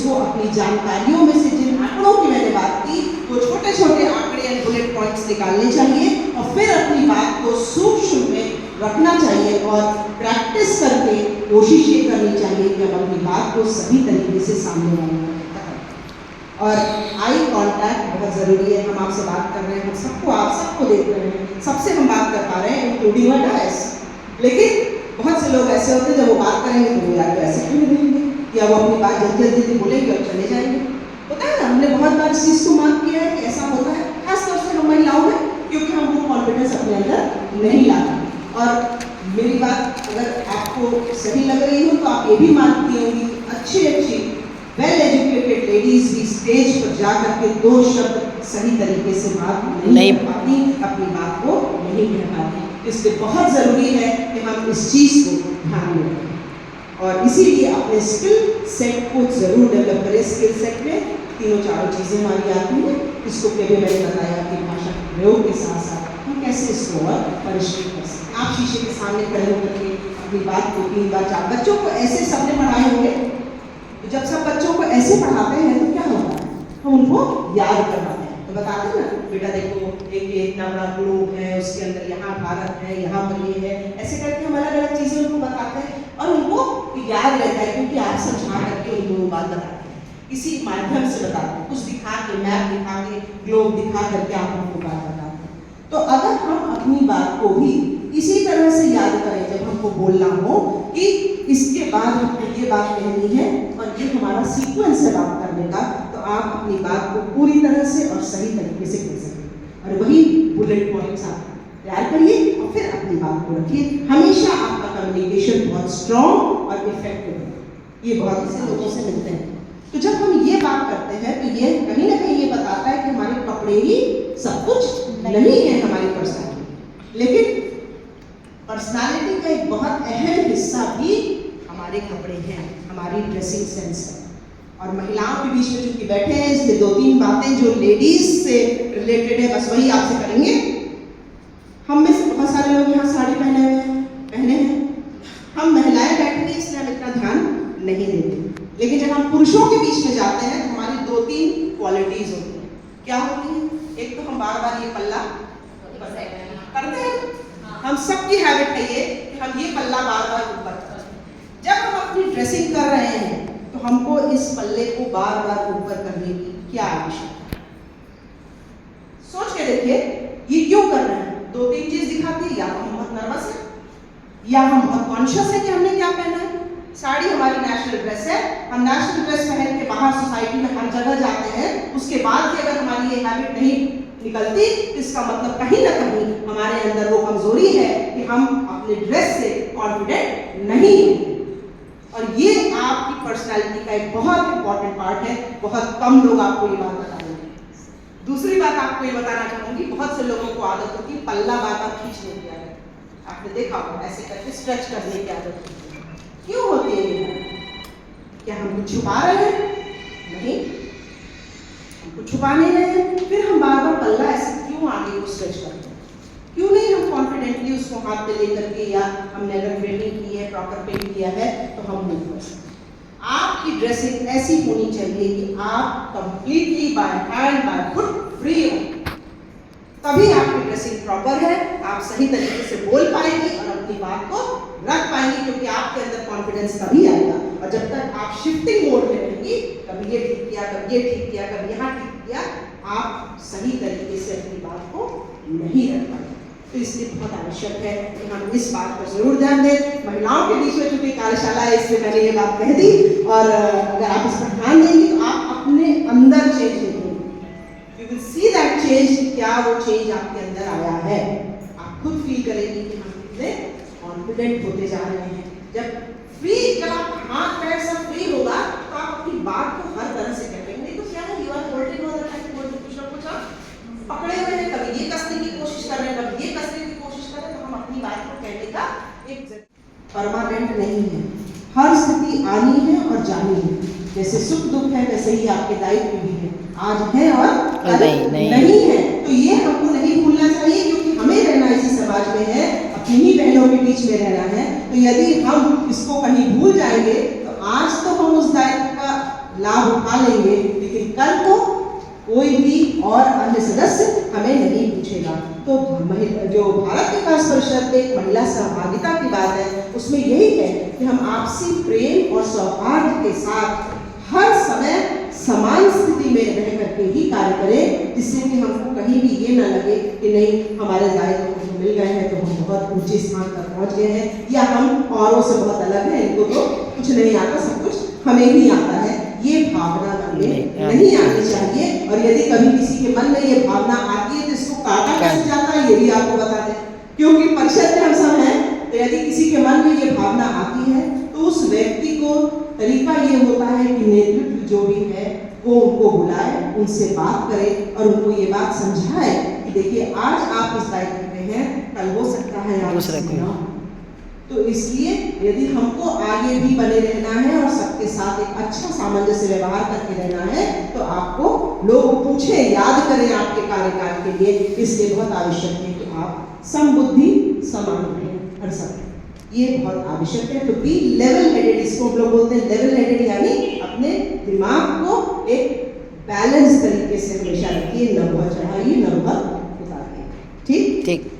उसको अपनी जानकारियों में से जिन आंकड़ों की मैंने बात की वो छोटे छोटे आंकड़े एंड बुलेट पॉइंट्स निकालने चाहिए और फिर अपनी बात को सूक्ष्म में रखना चाहिए और प्रैक्टिस करके कोशिश ये करनी चाहिए कि हम अपनी बात को सही तरीके से सामने वाले और आई कांटेक्ट बहुत ज़रूरी है। हम आपसे बात कर रहे हैं, हम सबको आप सबको देख रहे हैं, सबसे हम बात कर पा रहे हैं इंक्लूडिंग अ डायस। लेकिन बहुत से लोग ऐसे होते हैं जब वो बात करेंगे तो वो यार ऐसे क्यों नहीं देंगे या वो अपनी बात जल्दी जल्दी बोलेंगे और चले जाएंगे। होता है ना, हमने बहुत बार इस चीज़ को मार्क किया है कि ऐसा होता है, खासतौर से हम महिलाओं में, क्योंकि हम वो कॉन्फिडेंस अपने अंदर नहीं लाते। और मेरी बात अगर आपको सही लग रही हो तो आप ये भी मानती होंगी अच्छी अच्छी वेल एजुकेटेड लेडीज भी स्टेज पर जाकर के दो शब्द सही तरीके से बात नहीं कर पाती, अपनी बात को नहीं कह पाती। इसलिए बहुत ज़रूरी है कि हम इस चीज़ को ध्यान में रखें और इसीलिए अपने स्किल सेट को ज़रूर डेवलप करें। स्किल सेट में तीनों चारों चीज़ें हमारी आती हैं। इसको कभी मैंने बताया कि भाषा के प्रयोग के साथ साथ हम कैसे इसको और परिष्कृत कर सकते हैं। आप शीशे के सामने खड़े होकर के अपनी बात को 3 बार 4 बच्चों को ऐसे सबने पढ़ाए होंगे। जब सब बच्चों को ऐसे पढ़ाते हैं तो क्या होता है, हम उनको याद करवाते हैं। तो बताते हैं ना, बेटा देखो एक ये इतना बड़ा ग्लोब है, उसके अंदर यहाँ भारत है, यहाँ पर ये है, ऐसे करके हम अलग अलग चीज़ें उनको बताते हैं और उनको याद रहता है क्योंकि आप समझा करके उनको वो बात बताते हैं। इसी माध्यम से बताते हैं, कुछ दिखा के, मैप दिखा के, ग्लोब दिखा करके आप उनको बात बताते हैं। तो अगर हम अपनी बात को भी इसी तरह से याद करें जब हमको बोलना हो कि इसके बाद हमको ये बात कहनी है और ये हमारा सीक्वेंस है बात करने का, तो आप अपनी बात को पूरी तरह से और सही तरीके से कह सकें। और वही बुलेट पॉइंट्स आप तैयार करिए और फिर अपनी बात को रखिए। हमेशा आपका कम्युनिकेशन बहुत स्ट्रॉन्ग और इफेक्टिव है। ये बहुत से लोगों से मिलते हैं। तो जब हम ये बात करते हैं तो ये कहीं ना कहीं ये बताता है कि हमारे कपड़े ही सब कुछ नहीं है हमारी पर्सनैलिटी, लेकिन पर्सनालिटी का एक बहुत अहम हिस्सा भी हमारे कपड़े हैं, हमारी ड्रेसिंग सेंस है। और महिलाओं के बीच में चूंकि बैठे हैं इसलिए 2-3 बातें जो लेडीज से रिलेटेड है बस वही आपसे करेंगे। हम में से बहुत सारे लोग यहाँ साड़ी पहने हैं, हम महिलाएं बैठेंगे इसलिए हम इतना ध्यान नहीं देते। लेकिन जब हम पुरुषों के बीच में जाते हैं तो हमारी 2-3 क्वालिटीज होती हैं। क्या होती है? एक तो हम बार बार ये पल्ला करते हैं, हम सबकी हैबिट है ये कि हम ये पल्ला बार बार ऊपर करते हैं। जब हम अपनी ड्रेसिंग कर रहे हैं तो हमको इस पल्ले को बार बार ऊपर करने की क्या आवश्यकता है? सोच के देखिए, ये क्यों कर रहे हैं? 2-3 चीज दिखाती है, या तो हम बहुत नर्वस है या हम बहुत कॉन्शियस है कि हमने क्या पहना है। साड़ी हमारी नेशनल ड्रेस है, हम नेशनल ड्रेस पहन के बाहर सोसाइटी में हर जगह जाते हैं, उसके बाद भी अगर हमारी ये हैबिट नहीं निकलती, इसका मतलब कहीं ना कहीं हमारे अंदर वो कमजोरी है कि हम अपने ड्रेस से कॉन्फिडेंट नहीं हैं। और ये आपकी पर्सनालिटी का एक बहुत इंपॉर्टेंट पार्ट है। बहुत कम लोग आपको ये बात बताएंगे। दूसरी बात आपको ये बताना चाहूंगी, बहुत से लोगों को आदत होती है पल्ला बार बार खींचने की आदत। आपने देखा होगा ऐसे करके स्ट्रेच करने की आदत होती है। क्यों होती है ये? क्या हम कुछ छुपा रहे हैं? नहीं, हमको छुपा नहीं रहे हैं। फिर हम बार बार पल्ला ऐसे क्यों आगे को स्ट्रेच करते हैं? क्यों नहीं हम कॉन्फिडेंटली उसको हाथ पे लेकर के, या हमने अगर ट्रेनिंग की है, प्रॉपर पेंट किया है तो हम मूव कर सकते हैं। आपकी ड्रेसिंग ऐसी होनी चाहिए कि आप completely by hand by foot free हो, तभी आपकी ड्रेसिंग प्रॉपर है, आप सही तरीके से बोल पाएंगे और अपनी बात को रख पाएंगे, क्योंकि आपके अंदर कॉन्फिडेंस तभी आएगा। और जब तक आप शिफ्टिंग मोड में रहेंगी, कभी ये ठीक किया, कभी ये ठीक किया, कभी यहाँ ठीक किया, आप सही तरीके से अपनी बात को नहीं रख पाएंगे। तो इसलिए बहुत आवश्यक है कि हम इस बात पर जरूर ध्यान दें। महिलाओं के बीच में चूंकि कार्यशाला है इसलिए मैंने ये बात कह दी, और अगर आप इस पर ध्यान देंगे तो आप अपने अंदर चेंज देखेंगे। You will see that change, क्या वो चेंज आपके अंदर आया है। आप खुद फील करेंगे कि हम कितने कॉन्फिडेंट होते जा रहे हैं। जब आप हाथ पैर सब फ्री होगा तो आप अपनी बात को हर तरह से करेंगे। नहीं तो क्या है, you are holding all the time, कुछ ना कुछ आप पकड़े हुए हैं, कभी ये कसने की कोशिश कर रहे हैं, कभी ये कसने की कोशिश कर रहे हैं। तो हम अपनी बात को कहने का एक परमानेंट नहीं है, हर स्थिति आनी है और जानी है। जैसे सुख दुख है वैसे ही आपके दायित्व भी है, आज है और कल नहीं है। तो ये हमको नहीं भूलना चाहिए, क्योंकि हमें रहना इसी समाज में है, अपनी ही बहनों के बीच में रहना है। तो यदि हम इसको कहीं भूल जाएंगे तो आज तो हम उस दायित्व का लाभ उठा लेंगे, लेकिन कल को कोई भी और अन्य सदस्य हमें नहीं पूछेगा। तो जो भारत विकास परिषद में महिला सहभागिता की बात है, उसमें यही है कि हम आपसी प्रेम और सौहार्द के साथ हर समय समान स्थिति में रह करके ही कार्य करें, जिससे कि हमको कहीं भी ये न लगे कि नहीं हमारे दायित्व को मिल गए हैं तो हम बहुत ऊंचे स्थान तक पहुंच गए हैं, या हम औरों से बहुत अलग हैं, इनको तो कुछ नहीं आता, सब कुछ हमें ही आता है। ये भावना मन में नहीं आनी चाहिए। और यदि कभी किसी के मन में ये भावना आती है तो इसको काटा कैसे जाता है ये भी आपको बता दें, क्योंकि परिषद में हम सब हैं। तो यदि किसी के मन में ये भावना आती है तो उस व्यक्ति को तरीका ये होता है कि नेतृत्व जो भी है वो उनको बुलाए, उनसे बात करे और उनको ये बात समझाए कि देखिए आज आप इस दायित्व में हैं, कल हो सकता है आप दूसरे को। ना। तो इसलिए यदि हमको आगे भी बने रहना है और सबके साथ एक अच्छा सामंजस्य व्यवहार करके रहना है, तो आपको लोग पूछे, याद करें आपके कार्यकाल के लिए, इसलिए बहुत आवश्यक है कि आप समबुद्धि समान रहें हर समय, ये बहुत आवश्यक है। तो बी लेवल हेडेड, इसको हम लोग बोलते हैं लेवल हेडेड, यानी अपने दिमाग को एक बैलेंस तरीके से हमेशा रखिए, न बहुत चढ़ाइए न बहुत उतारिए। ठीक ठीक।